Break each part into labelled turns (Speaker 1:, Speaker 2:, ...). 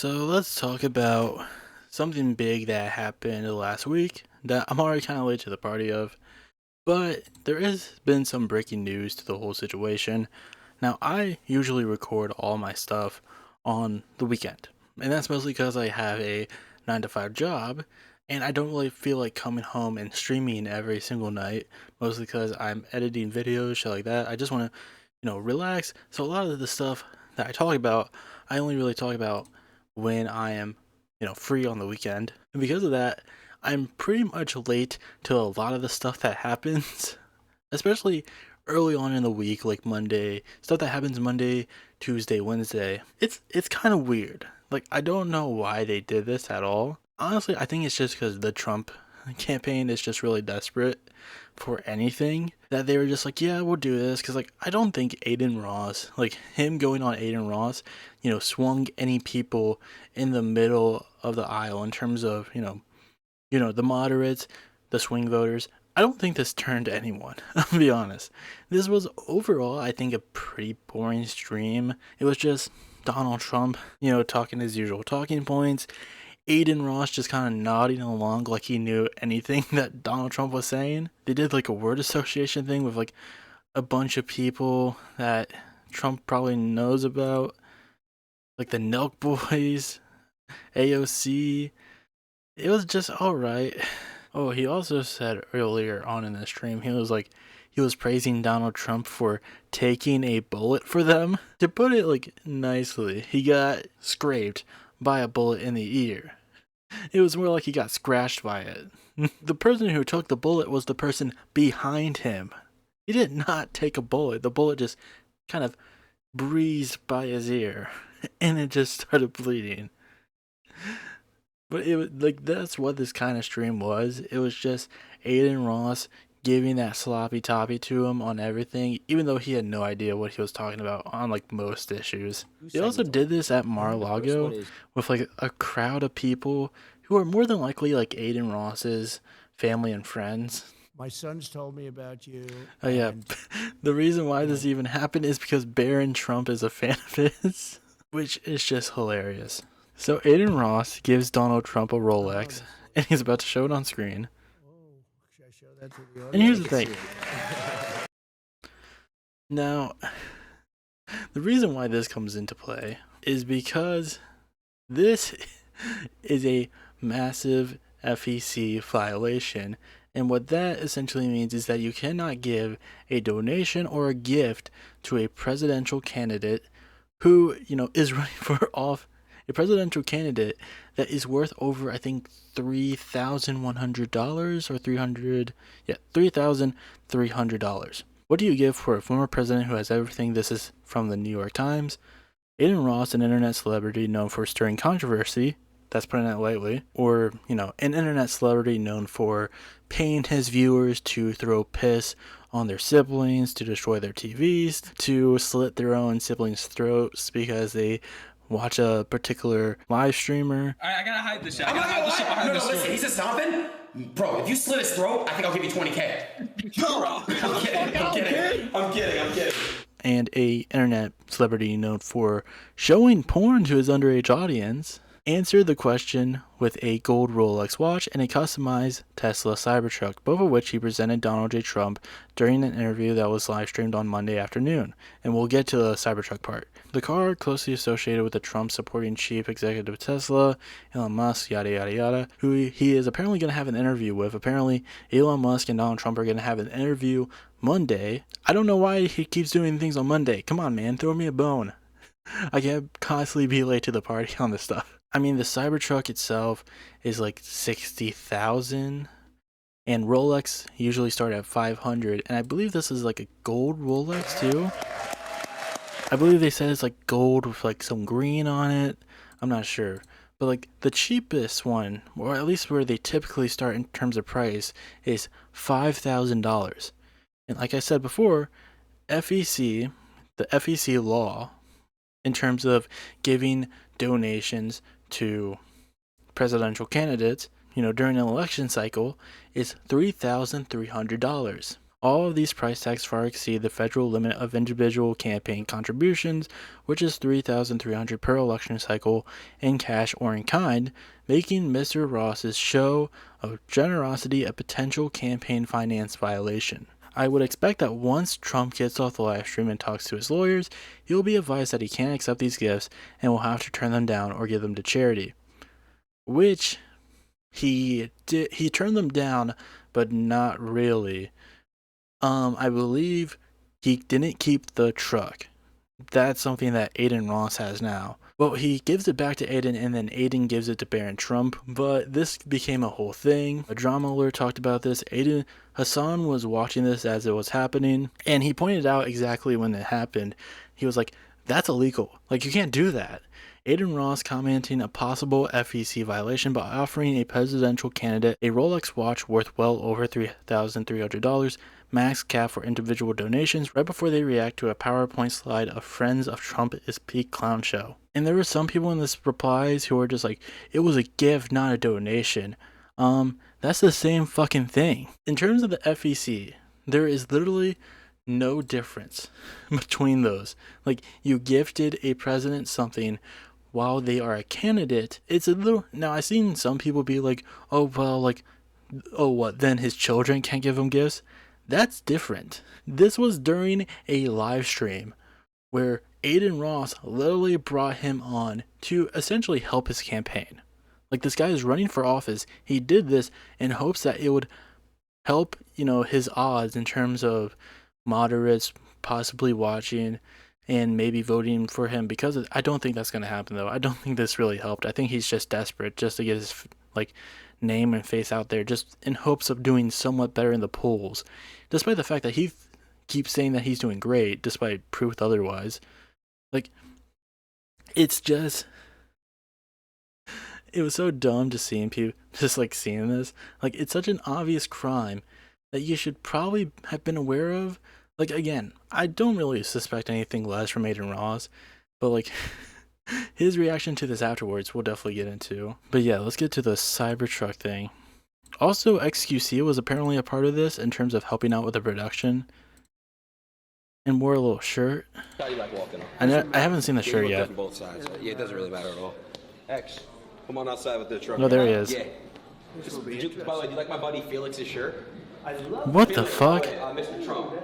Speaker 1: So let's talk about something big that happened last week that I'm already kind of late to the party of, but there has been some breaking news to the whole situation. Now, I usually record all my stuff on the weekend, and that's mostly because I have a 9 to 5 job, and I don't really feel like coming home and streaming every single night, mostly because I'm editing videos, shit like that. I just want to, relax. So a lot of the stuff that I talk about, I only really talk about when I am, free on the weekend. And because of that, I'm pretty much late to a lot of the stuff that happens, especially early on in the week, like Monday, stuff that happens Monday, Tuesday, Wednesday. It's kind of weird. Like, I don't know why they did this at all. Honestly, I think it's just because the Trump campaign is just really desperate for anything that they were just like, yeah, we'll do this. Because, like, I don't think Adin Ross, like him going on Adin Ross, swung any people in the middle of the aisle in terms of, the moderates, the swing voters. I don't think this turned anyone, I'll be honest. This was overall, I think, a pretty boring stream. It was just Donald Trump, talking his usual talking points. Adin Ross just kind of nodding along like he knew anything that Donald Trump was saying. They did like a word association thing with like a bunch of people that Trump probably knows about, like the Nelk Boys, AOC. It was just alright. Oh, he also said earlier on in the stream, he was praising Donald Trump for taking a bullet for them. To put it like nicely, he got scraped by a bullet in the ear. It was more like he got scratched by it. The person who took the bullet was the person behind him. He did not take a bullet. The bullet just kind of breezed by his ear and it just started bleeding. But it was like that's what this kind of stream was. It was just Adin Ross giving that sloppy toppy to him on everything, even though he had no idea what he was talking about on like most issues. They also did this at Mar-a-Lago with like a crowd of people who are more than likely like Adin Ross's family and friends.
Speaker 2: My son's told me about you.
Speaker 1: Oh yeah, the reason why this even happened is because Barron Trump is a fan of his, which is just hilarious. So Adin Ross gives Donald Trump a Rolex, and he's about to show it on screen.
Speaker 2: Should I show that to the audience?
Speaker 1: And here's the thing. Now, the reason why this comes into play is because this is a massive FEC violation. And what that essentially means is that you cannot give a donation or a gift to a presidential candidate who, is running for office. A presidential candidate that is worth over, I think, $3,100 or $3,300. What do you give for a former president who has everything? This is from the New York Times. Adin Ross, an internet celebrity known for stirring controversy, that's putting it lightly, or, an internet celebrity known for paying his viewers to throw piss on their siblings, to destroy their TVs, to slit their own siblings' throats because they watch a particular live streamer.
Speaker 3: Alright, I gotta hide this shit. I gotta hide this shit behind the
Speaker 4: listen, he said something? Bro, if you slit his throat, I think I'll give you 20K. Bro, I'm kidding.
Speaker 1: And a internet celebrity known for showing porn to his underage audience answered the question with a gold Rolex watch and a customized Tesla Cybertruck, both of which he presented Donald J. Trump during an interview that was live streamed on Monday afternoon. And we'll get to the Cybertruck part. The car closely associated with the Trump supporting chief executive of Tesla, Elon Musk, yada yada yada, who he is apparently going to have an interview with. Apparently, Elon Musk and Donald Trump are going to have an interview Monday. I don't know why he keeps doing things on Monday. Come on, man, throw me a bone. I can't constantly be late to the party on this stuff. I mean, the Cybertruck itself is like $60,000, and Rolex usually start at $500, and I believe this is like a gold Rolex too. I believe they said it's like gold with like some green on it. I'm not sure, but like the cheapest one, or at least where they typically start in terms of price, is $5,000. And like I said before, the FEC law, in terms of giving donations to presidential candidates, during an election cycle, is $3,300. All of these price tags far exceed the federal limit of individual campaign contributions, which is $3,300 per election cycle in cash or in kind, making Mr. Ross's show of generosity a potential campaign finance violation. I would expect that once Trump gets off the live stream and talks to his lawyers, he will be advised that he can't accept these gifts and will have to turn them down or give them to charity. Which he did. He turned them down, but not really. I believe he didn't keep the truck. That's something that Adin Ross has now. Well, he gives it back to Adin, and then Adin gives it to Baron Trump, but this became a whole thing. A drama alert talked about this. Hasan was watching this as it was happening, and he pointed out exactly when it happened. He was like, that's illegal. Like, you can't do that. Adin Ross commenting a possible FEC violation by offering a presidential candidate a Rolex watch worth well over $3,300, max cap for individual donations, right before they react to a PowerPoint slide of Friends of Trump is peak clown show. And there were some people in this replies who were just like, it was a gift, not a donation. That's the same fucking thing. In terms of the FEC, there is literally no difference between those. Like, you gifted a president something while they are a candidate. It's a little, now I've seen some people be like, oh well, like, oh what, then his children can't give him gifts? That's different. This was during a live stream where Adin Ross literally brought him on to essentially help his campaign. Like, this guy is running for office. He did this in hopes that it would help, his odds in terms of moderates possibly watching and maybe voting for him, because I don't think that's going to happen, though. I don't think this really helped. I think he's just desperate just to get his name and face out there, just in hopes of doing somewhat better in the polls, despite the fact that he keeps saying that he's doing great despite proof otherwise. It's just, it was so dumb to seeing people just seeing this. It's such an obvious crime that you should probably have been aware of. Again, I don't really suspect anything less from Adin Ross, but his reaction to this afterwards we'll definitely get into. But yeah, let's get to the Cybertruck thing. Also, XQC was apparently a part of this in terms of helping out with the production, and wore a little shirt.
Speaker 4: How you like walking?
Speaker 1: I haven't seen the shirt yet.
Speaker 4: From both sides. Yeah, it doesn't really matter at all. X, come on outside with the truck.
Speaker 1: Oh, there he is.
Speaker 4: Yeah. By the way, do you like my buddy Felix's shirt?
Speaker 1: What the fuck?
Speaker 4: Mr. Trump.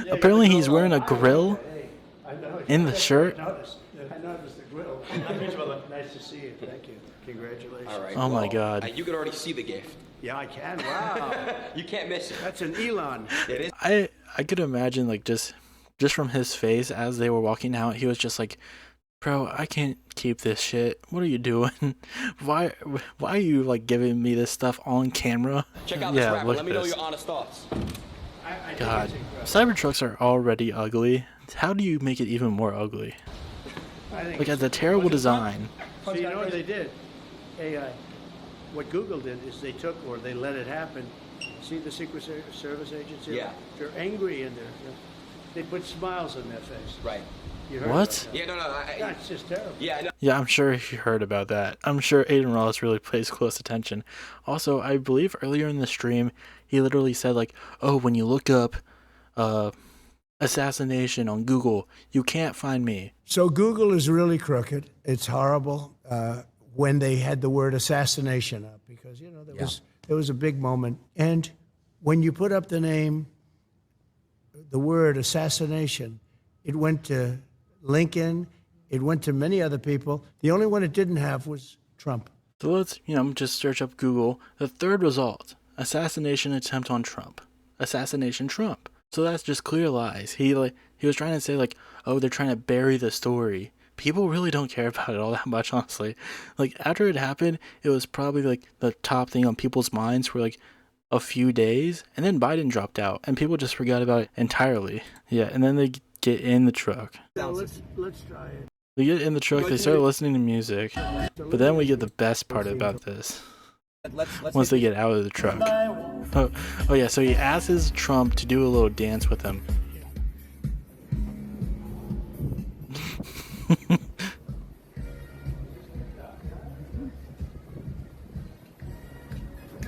Speaker 1: Apparently he's wearing a grill in the shirt.
Speaker 2: I noticed the grill. Nice to see you. Thank you. Congratulations.
Speaker 4: All right.
Speaker 1: Oh my God.
Speaker 4: You could already see the gift.
Speaker 2: Yeah, I can. Wow.
Speaker 4: You can't miss it.
Speaker 2: That's an Elon.
Speaker 4: It is.
Speaker 1: I could imagine just from his face as they were walking out, he was just like, bro, I can't keep this shit. What are you doing? Why are you giving me this stuff on camera?
Speaker 4: Check out this rapper.
Speaker 1: Look
Speaker 4: Let
Speaker 1: at
Speaker 4: me know
Speaker 1: this.
Speaker 4: your honest thoughts.
Speaker 1: God, Cybertrucks are already ugly. How do you make it even more ugly? It's a terrible design.
Speaker 2: So you know what they did? AI. What Google did is they took, or they let it happen. See the Secret Service agents here?
Speaker 4: Yeah.
Speaker 2: They're angry in there. They put smiles on their face.
Speaker 4: Right.
Speaker 2: You heard
Speaker 1: What?
Speaker 2: about that?
Speaker 4: Yeah, no.
Speaker 2: Yeah, it's just terrible.
Speaker 4: Yeah, I know.
Speaker 1: Yeah, I'm sure you heard about that. I'm sure Adin Ross really pays close attention. Also, I believe earlier in the stream, he literally said oh, when you look up assassination on Google, you can't find me.
Speaker 2: So Google is really crooked. It's horrible when they had the word assassination up, because there was a big moment. And when you put up the word assassination, it went to Lincoln, it went to many other people. The only one it didn't have was Trump.
Speaker 1: So let's just search up Google. The third result: assassination attempt on Trump. Assassination Trump. So that's just clear lies. He was trying to say oh, they're trying to bury the story. People really don't care about it all that much, honestly. After it happened, it was probably the top thing on people's minds for a few days, and then Biden dropped out and people just forgot about it entirely. Yeah, and then they get in the truck.
Speaker 2: So let's try it.
Speaker 1: They get in the truck, they start listening to music, but then we get the best part about this. Once they get out of the truck. Oh yeah, so he asks Trump to do a little dance with him.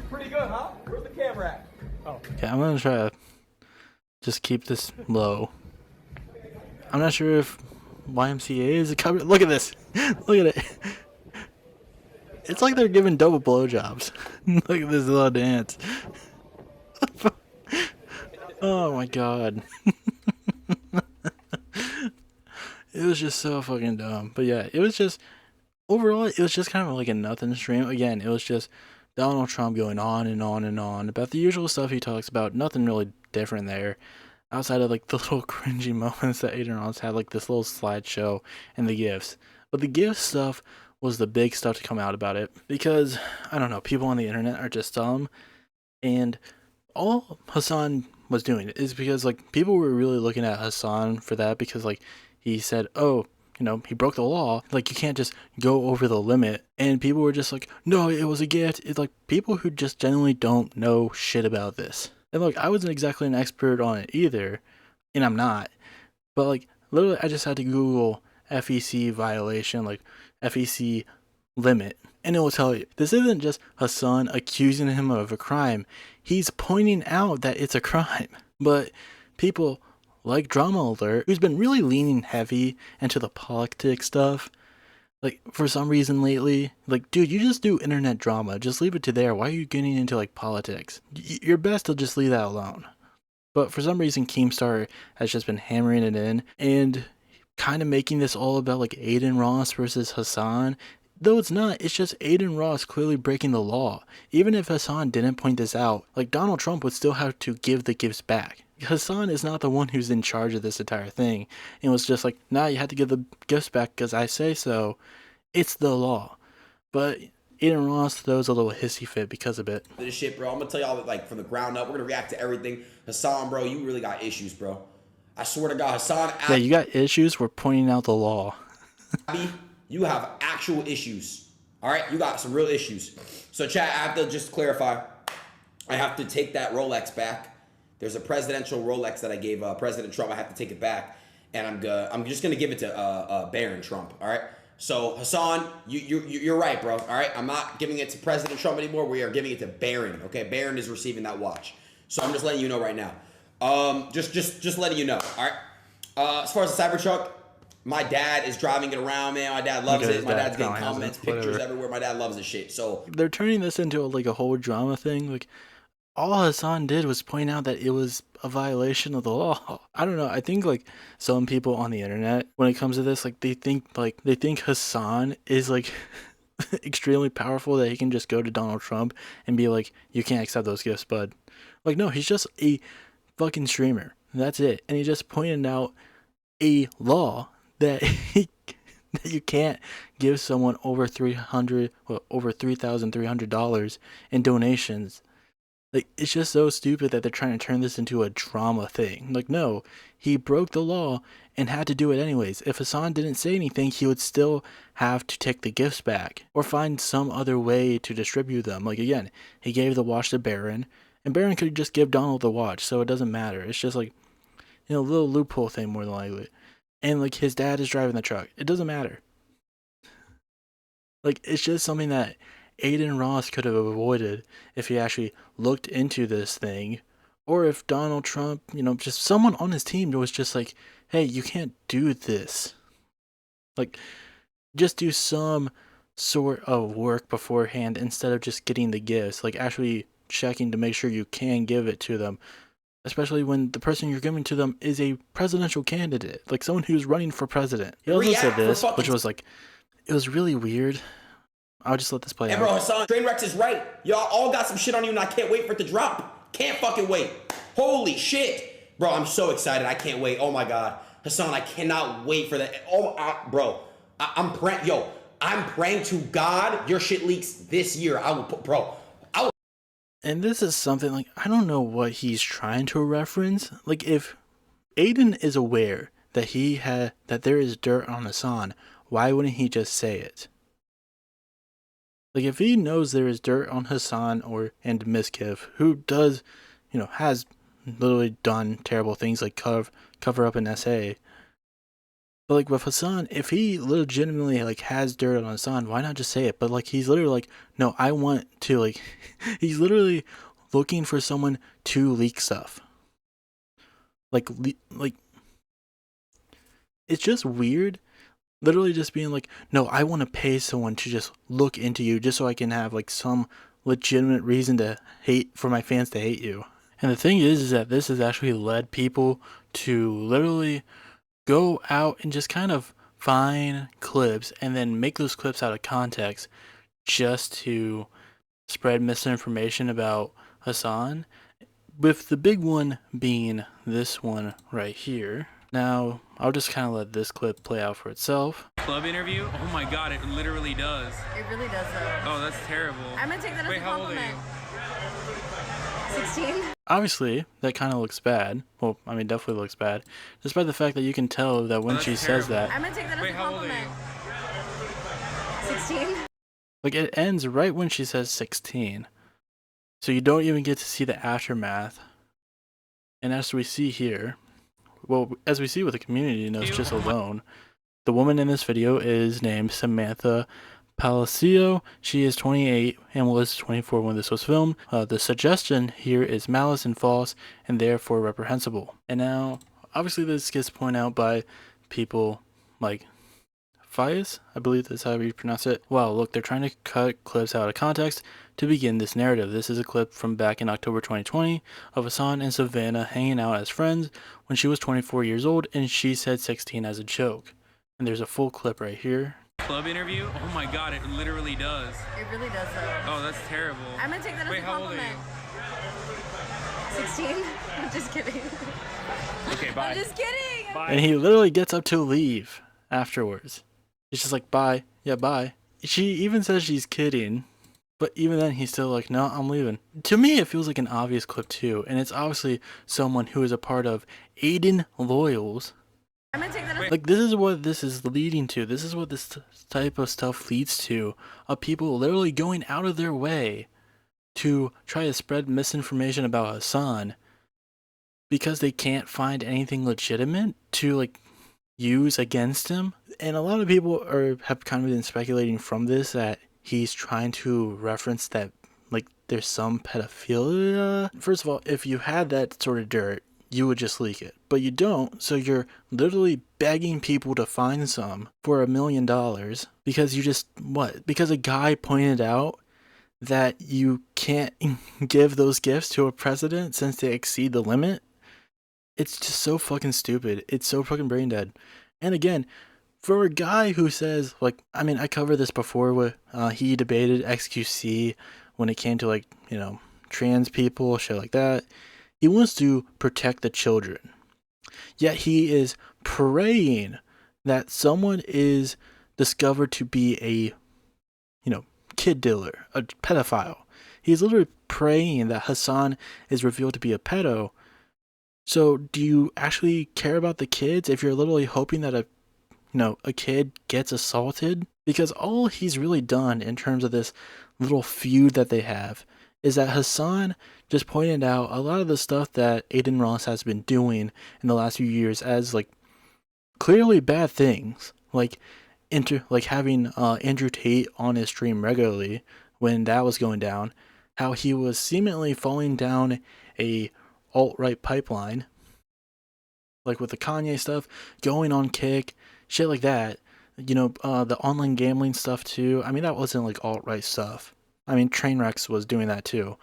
Speaker 5: Pretty good, huh? Where's the camera at?
Speaker 1: Okay, I'm gonna try to just keep this low. I'm not sure if YMCA is a cover. Look at this. Look at it. It's like they're giving double blowjobs. Look at this little dance. Oh my god. It was just so fucking dumb. But yeah, it was just overall it was just kind of like a nothing stream. Again, it was just Donald Trump going on and on and on about the usual stuff he talks about. Nothing really different there. Outside of like the little cringy moments that Adin Ross had, like this little slideshow and the gifts. But the gift stuff was the big stuff to come out about it because I don't know, people on the internet are just dumb, and all Hasan was doing is because like people were really looking at Hasan for that because like he said, oh, you know, he broke the law. Like you can't just go over the limit, and people were just like, no, it was a gift. It's like people who just genuinely don't know shit about this. And look, I wasn't exactly an expert on it either, and I'm not. But like literally, I just had to Google FEC violation, like FEC limit, and it will tell you this isn't just Hasan accusing him of a crime. He's pointing out that it's a crime. But people like Drama Alert, who's been really leaning heavy into the politics stuff, like for some reason lately, like dude, you just do internet drama. Just leave it to there. Why are you getting into like politics? You're best to just leave that alone. But for some reason, Keemstar has just been hammering it in and kind of making this all about like Adin Ross versus Hasan. Though it's not, it's just Adin Ross clearly breaking the law. Even if Hasan didn't point this out, like Donald Trump would still have to give the gifts back. Hasan is not the one who's in charge of this entire thing. And was just like, nah, you have to give the gifts back because I say so. It's the law. But Adin Ross throws a little hissy fit because of it.
Speaker 4: This shit, bro. I'm gonna tell y'all that, like, from the ground up. We're gonna react to everything. Hasan, bro, you really got issues, bro. I swear to God, Hasan.
Speaker 1: Yeah, you got issues. We're pointing out the law.
Speaker 4: You have actual issues. All right, you got some real issues. So, chat, I have to just clarify. I have to take that Rolex back. There's a presidential Rolex that I gave President Trump. I have to take it back, and I'm just gonna give it to Baron Trump. All right. So Hasan, you're right, bro. All right, I'm not giving it to President Trump anymore. We are giving it to Baron. Okay, Baron is receiving that watch. So I'm just letting you know right now. Just letting you know. All right. As far as the Cybertruck, my dad is driving it around, man. My dad loves it. My dad's getting comments, pictures everywhere. My dad loves this shit. So
Speaker 1: they're turning this into like a whole drama thing. Like all Hasan did was point out that it was a violation of the law. I don't know. I think like some people on the internet, when it comes to this, like they think Hasan is like extremely powerful, that he can just go to Donald Trump and be like, you can't accept those gifts, bud. Like, no, he's just a fucking streamer. That's it. And he just pointed out a law that that you can't give someone over $3,300 in donations. Like, it's just so stupid that they're trying to turn this into a drama thing. Like, no, he broke the law and had to do it anyways. If Hasan didn't say anything, he would still have to take the gifts back or find some other way to distribute them. Like, again, he gave the watch to Baron, and Baron could just give Donald the watch, so it doesn't matter. It's just like, you know, a little loophole thing more than likely. And like, his dad is driving the truck. It doesn't matter. Like, it's just something that Adin Ross could have avoided if he actually looked into this thing, or if Donald Trump, you know, just someone on his team was just like, hey, you can't do this. Like, just do some sort of work beforehand instead of just getting the gifts. Like, actually checking to make sure you can give it to them, especially when the person you're giving to them is a presidential candidate, like someone who's running for president. He also said this, which was like, it was really weird. I'll just let this play out.
Speaker 4: Bro, Hasan, Trainwrecks is right. Y'all all got some shit on you, and I can't wait for it to drop. Can't fucking wait. Holy shit. Bro, I'm so excited. I can't wait. Oh, my God. Hasan, I cannot wait for that. Bro, I'm praying. Yo, I'm praying to God your shit leaks this year. I will put, bro.
Speaker 1: And this is something, like, I don't know what he's trying to reference. Like, if Adin is aware that that there is dirt on Hasan, why wouldn't he just say it? Like, if he knows there is dirt on Hasan and Miskiff, who does, you know, has literally done terrible things like cover up an SA. But like with Hasan, if he legitimately like has dirt on Hasan, why not just say it? But like, he's literally like, no, I want to, like, he's literally looking for someone to leak stuff. Like it's just weird. Literally just being like, no, I want to pay someone to just look into you just so I can have like some legitimate reason to hate, for my fans to hate you. And the thing is that this has actually led people to literally go out and just kind of find clips and then make those clips out of context just to spread misinformation about Hasan, with the big one being this one right here. Now, I'll just kind of let this clip play out for itself.
Speaker 3: Club interview? Oh my god, it literally does.
Speaker 5: It really does though.
Speaker 3: Oh, that's terrible.
Speaker 5: I'm gonna take that as
Speaker 3: Wait,
Speaker 5: a
Speaker 3: how old are
Speaker 5: compliment.
Speaker 3: you?
Speaker 5: 16?
Speaker 1: Obviously, that kind of looks bad. Well, I mean, definitely looks bad. Despite the fact that you can tell that when
Speaker 3: that's
Speaker 1: she says
Speaker 3: terrible.
Speaker 1: that,
Speaker 5: I'm gonna take that as
Speaker 3: Wait,
Speaker 5: a
Speaker 3: how old are
Speaker 5: compliment.
Speaker 3: you?
Speaker 5: 16?
Speaker 1: like, it ends right when she says 16. So you don't even get to see the aftermath. And as we see here, well, as we see with the community notes just alone, the woman in this video is named Samantha Palacio. She is 28 and was 24 when this was filmed. The suggestion here is malice and false and therefore reprehensible. And now, obviously this gets pointed out by people like Fias, I believe that's how you pronounce it. Wow, look, they're trying to cut clips out of context to begin this narrative. This is a clip from back in October 2020 of Hasan and Savannah hanging out as friends when she was 24 years old and she said 16 as a joke. And there's a full clip right here.
Speaker 3: Club interview? Oh my god, it literally does.
Speaker 5: It really does though.
Speaker 3: Oh, that's terrible.
Speaker 5: I'm gonna take that as
Speaker 3: Wait,
Speaker 5: a
Speaker 3: how old are
Speaker 5: compliment.
Speaker 3: you?
Speaker 5: 16? I'm just kidding.
Speaker 3: Okay, bye.
Speaker 5: I'm just kidding.
Speaker 3: Bye.
Speaker 1: And he literally gets up to leave afterwards. He's just like, bye. Yeah, bye. She even says she's kidding. But even then, he's still like, no, I'm leaving. To me, it feels like an obvious clip too. And it's obviously someone who is a part of Adin Loyals.
Speaker 5: I'm gonna take that as
Speaker 1: Like, this is what this is leading to. This is what this type of stuff leads to. Of people literally going out of their way to try to spread misinformation about Hasan because they can't find anything legitimate to, like, use against him. And a lot of people have kind of been speculating from this that he's trying to reference that, like, there's some pedophilia. First of all, if you had that sort of dirt, you would just leak it. But you don't, so you're literally begging people to find some for $1 million because you just, because a guy pointed out that you can't give those gifts to a president since they exceed the limit. It's just so fucking stupid. It's so fucking brain dead. And again, for a guy who says, like, I mean, I covered this before with, he debated XQC when it came to, like, you know, trans people, shit like that. He wants to protect the children. Yet he is praying that someone is discovered to be a, you know, kid dealer, a pedophile. He's literally praying that Hasan is revealed to be a pedo. So do you actually care about the kids if you're literally hoping that a kid gets assaulted? Because all he's really done in terms of this little feud that they have is that Hasan just pointed out a lot of the stuff that Adin Ross has been doing in the last few years as, like, clearly bad things. Like having Andrew Tate on his stream regularly when that was going down, how he was seemingly falling down a alt-right pipeline, like with the Kanye stuff, going on Kick, shit like that. You know, the online gambling stuff too. I mean, that wasn't like alt-right stuff. I mean, Trainwrecks was doing that too.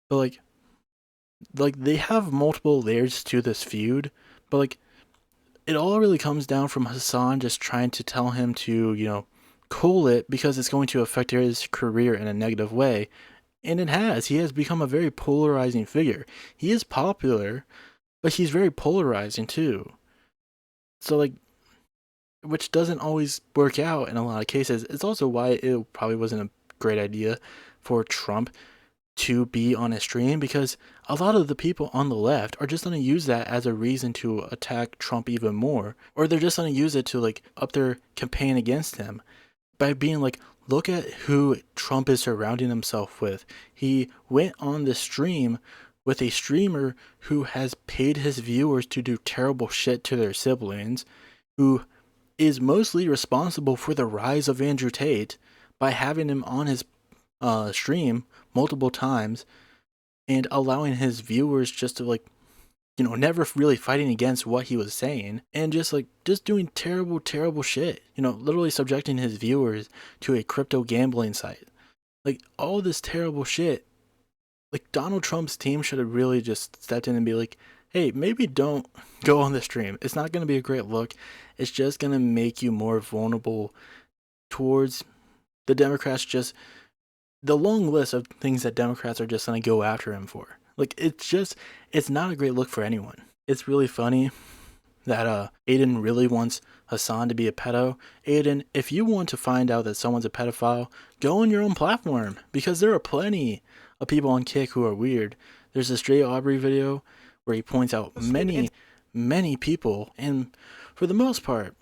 Speaker 1: But like they have multiple layers to this feud, but like it all really comes down from Hasan just trying to tell him to, you know, cool it because it's going to affect his career in a negative way. And it has. He has become a very polarizing figure. He is popular, but he's very polarizing too. So, like, which doesn't always work out in a lot of cases. It's also why it probably wasn't a great idea for Trump to be on a stream, because a lot of the people on the left are just going to use that as a reason to attack Trump even more, or they're just going to use it to, like, up their campaign against him by being like, look at who Trump is surrounding himself with. He went on the stream with a streamer who has paid his viewers to do terrible shit to their siblings, who is mostly responsible for the rise of Andrew Tate by having him on his stream multiple times and allowing his viewers just to like, never really fighting against what he was saying, and just doing terrible shit, literally subjecting his viewers to a crypto gambling site, like all this terrible shit. Like Donald Trump's team should have really just stepped in and be like, hey, maybe don't go on the stream. It's not going to be a great look. It's just going to make you more vulnerable towards the Democrats. Just the long list of things that Democrats are just going to go after him for. Like, it's not a great look for anyone. It's really funny that Adin really wants Hasan to be a pedo. Adin, if you want to find out that someone's a pedophile, go on your own platform, because there are plenty of people on Kick who are weird. There's a Stray Aubrey video where he points out many people, and for the most part,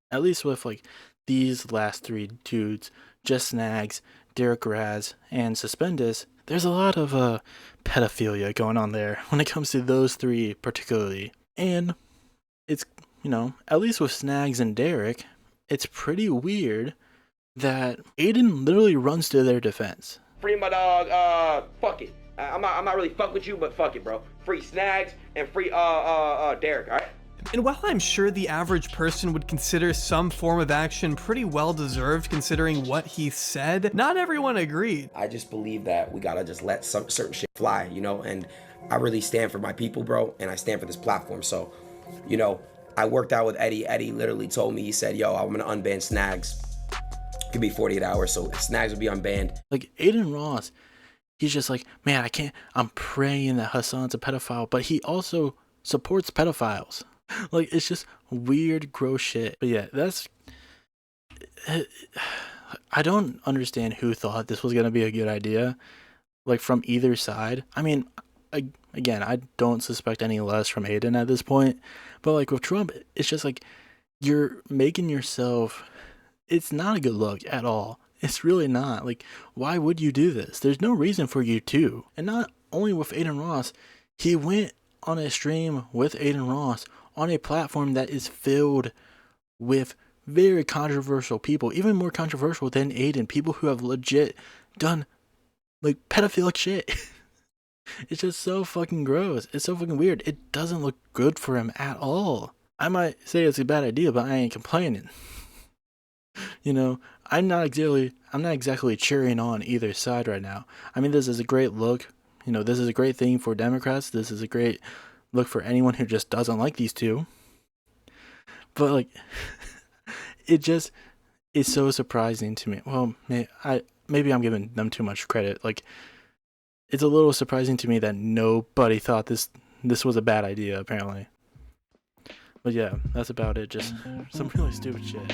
Speaker 1: at least with like these last three dudes, Just Snags, Derek Raz, and Suspendus, there's a lot of pedophilia going on there when it comes to those three particularly. And it's, at least with Snags and Derek, it's pretty weird that Adin literally runs to their defense.
Speaker 4: Free my dog, fuck it. I'm not really fuck with you, but fuck it, bro. Free Snags and free Derek, alright?
Speaker 6: And while I'm sure the average person would consider some form of action pretty well deserved considering what he said, not everyone agreed.
Speaker 4: I just believe that we gotta just let some certain shit fly, and I really stand for my people, bro, and I stand for this platform. So, I worked out with Eddie. Eddie literally told me, he said, yo, I'm gonna unban Snags. It could be 48 hours, so Snags will be unbanned.
Speaker 1: Like, Adin Ross, he's just like, man, I'm praying that Hasan's a pedophile, but he also supports pedophiles. Like, it's just weird, gross shit. But yeah, I don't understand who thought this was going to be a good idea, like, from either side. I mean, again, I don't suspect any less from Adin at this point, but like with Trump, it's just like, you're making yourself, it's not a good look at all. It's really not. Like, why would you do this? There's no reason for you to. And not only with Adin Ross, he went on a stream with Adin Ross on a platform that is filled with very controversial people, even more controversial than Adin, people who have legit done like pedophilic shit. It's just so fucking gross. It's so fucking weird. It doesn't look good for him at all. I might say it's a bad idea, but I ain't complaining. I'm not exactly cheering on either side right now. I mean, this is a great look. This is a great thing for Democrats. This is a great look for anyone who just doesn't like these two. But like, it just is so surprising to me. Well, maybe I'm giving them too much credit. Like, it's a little surprising to me that nobody thought this was a bad idea, apparently. But yeah, that's about it. Just some really stupid shit.